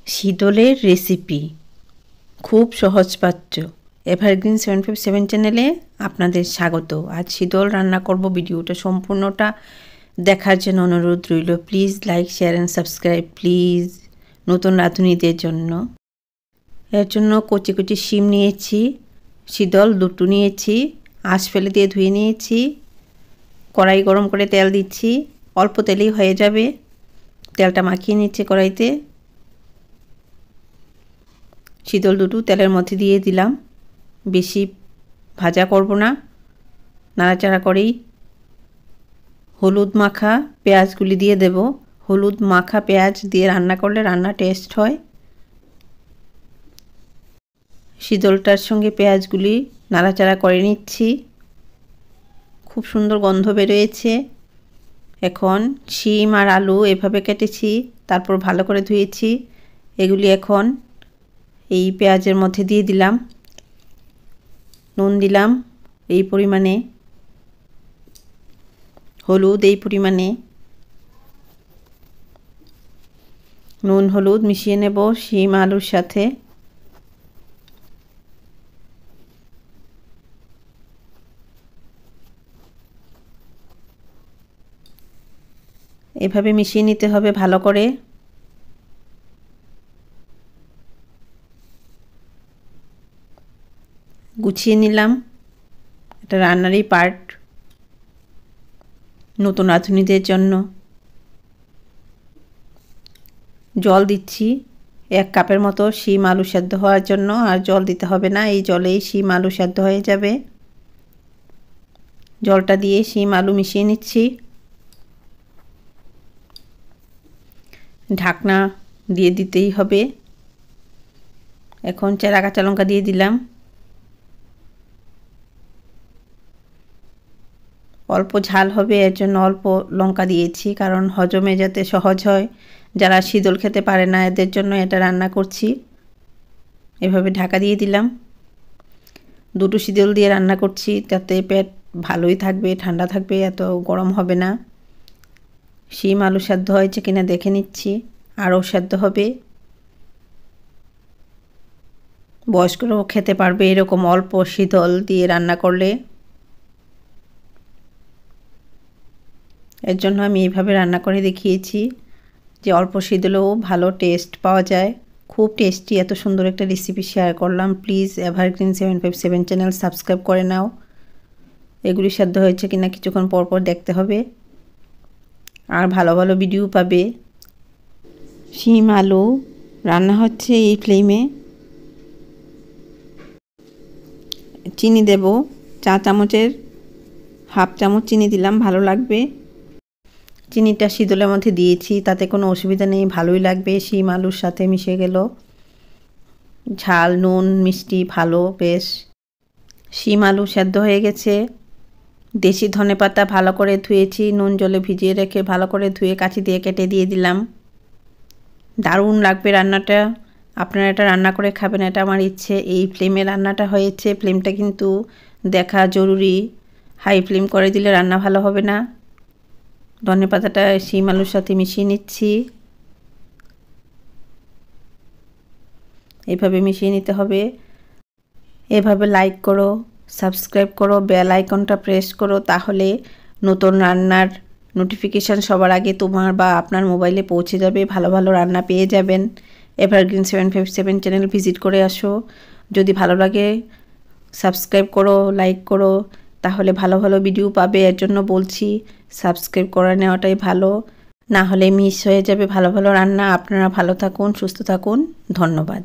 শীতলের recipe খুব সহজপাচ্য। Evergreen 757 চ্যানেলে আপনাদের স্বাগত। আজ শীতল রান্না করব। ভিডিওটা সম্পূর্ণটা দেখার জন্য অনুরোধ রইল। Please like, share and subscribe please, নতুন রাঁধুনিদের জন্য। এর জন্য কচি কচি শিম নিয়েছি, শীতল দুটো নিয়েছি, আঁশ ফেলে দিয়ে ধুয়ে নিয়েছি। কড়াই গরম করে তেল দিচ্ছি, অল্প তেলেই হয়ে যাবে। তেলটা মাখিয়ে নিচ্ছে কড়াইতে। শীতল দুটো তেলের মধ্যে দিয়ে দিলাম, বেশি ভাজা করব না, নাড়াচাড়া করেই হলুদ মাখা পেঁয়াজগুলি দিয়ে দেব। হলুদ মাখা পেঁয়াজ দিয়ে রান্না করলে রান্না টেস্ট হয়। শীতলটার সঙ্গে পেঁয়াজগুলি নাড়াচাড়া করে নিচ্ছি, খুব সুন্দর গন্ধ বেরোয়েছে। এখন শিম আর আলু এভাবে কেটেছি, তারপর ভালো করে ধুয়েছি। এগুলি এখন এই পেঁয়াজের মধ্যে দিয়ে দিলাম। নুন দিলাম এই পরিমাণে, হলুদ এই পরিমাণে, নুন হলুদ মিশিয়ে নেব শিম আলুর সাথে। এভাবে মিশিয়ে নিতে হবে ভালো করে। গুছিয়ে নিলাম। এটা রান্নারই পার্ট, নতুন রাঁধুনিদের জন্য। জল দিচ্ছি 1 কাপের মতো শিম আলু সেদ্ধ হওয়ার জন্য, আর জল দিতে হবে না, এই জলেই শিম আলু সেদ্ধ হয়ে যাবে। জলটা দিয়ে শিম আলু মিশিয়ে নিচ্ছি। ঢাকনা দিয়ে দিতেই হবে। এখন চেরা কাঁচা লঙ্কা দিয়ে দিলাম। অল্প ঝাল হবে, এর জন্য অল্প লঙ্কা দিয়েছি, কারণ হজমে যাতে সহজ হয়। যারা শীতল খেতে পারে না এদের জন্য এটা রান্না করছি। এভাবে ঢাকা দিয়ে দিলাম। দুটো শীতল দিয়ে রান্না করছি, যাতে পেট ভালোই থাকবে, ঠান্ডা থাকবে, এত গরম হবে না। শিম আলু সেদ্ধ হয়েছে কিনা দেখে নিচ্ছি, আরও সেদ্ধ হবে। বয়স্করাও খেতে পারবে এরকম অল্প শীতল দিয়ে রান্না করলে। এর জন্য আমি এইভাবে রান্না করে দেখিয়েছি, যে অল্প শীতলেও ভালো টেস্ট পাওয়া যায়। খুব টেস্টি, এত সুন্দর একটা রেসিপি শেয়ার করলাম। প্লিজ এভারগ্রিন 757 চ্যানেল সাবস্ক্রাইব করে নাও। এগুলি সেদ্ধ হয়েছে কিনা কিছুক্ষণ পর পর দেখতে হবে, আর ভালো ভালো ভিডিও পাবে। শিম আলু রান্না হচ্ছে এই ফ্লেমে। চিনি দেব, 1 চামচের 1/2 চামচ চিনি দিলাম, ভালো লাগবে। চিনিটা শীতলের মধ্যে দিয়েছি, তাতে কোনো অসুবিধা নেই, ভালোই লাগবে। শিম আলুর সাথে মিশে গেল, ঝাল নুন মিষ্টি ভালো বেশ। শিম আলু সেদ্ধ হয়ে গেছে। দেশি ধনেপাতা ভালো করে ধুয়েছি, নুন জলে ভিজিয়ে রেখে ভালো করে ধুয়ে কাঁচি দিয়ে কেটে দিয়ে দিলাম। দারুণ লাগবে রান্নাটা। আপনারা এটা রান্না করে খাবেন, এটা আমার ইচ্ছে। এই ফ্লেমে রান্নাটা হয়েছে, ফ্লেমটা কিন্তু দেখা জরুরি। হাই ফ্লেম করে দিলে রান্না ভালো হবে না। ধনেপাতাটা শিম আলুর সাথে মিশিয়ে নিচ্ছি। এভাবে মিশিয়ে নিতে হবে। এভাবে লাইক করো, সাবস্ক্রাইব করো, বেল আইকনটা প্রেস করো, তাহলে নতুন রান্নার নোটিফিকেশান সবার আগে তোমার বা আপনার মোবাইলে পৌঁছে যাবে। ভালো ভালো রান্না পেয়ে যাবেন। এভারগ্রিন 757 চ্যানেল ভিজিট করে আসো। যদি ভালো লাগে সাবস্ক্রাইব করো, লাইক করো, তাহলে ভালো ভালো ভিডিও পাবে। এর জন্য বলছি, সাবস্ক্রাইব করে নেওয়াটাই ভালো, না হলে মিস হয়ে যাবে ভালো ভালো রান্না। আপনারা ভালো থাকুন, সুস্থ থাকুন, ধন্যবাদ।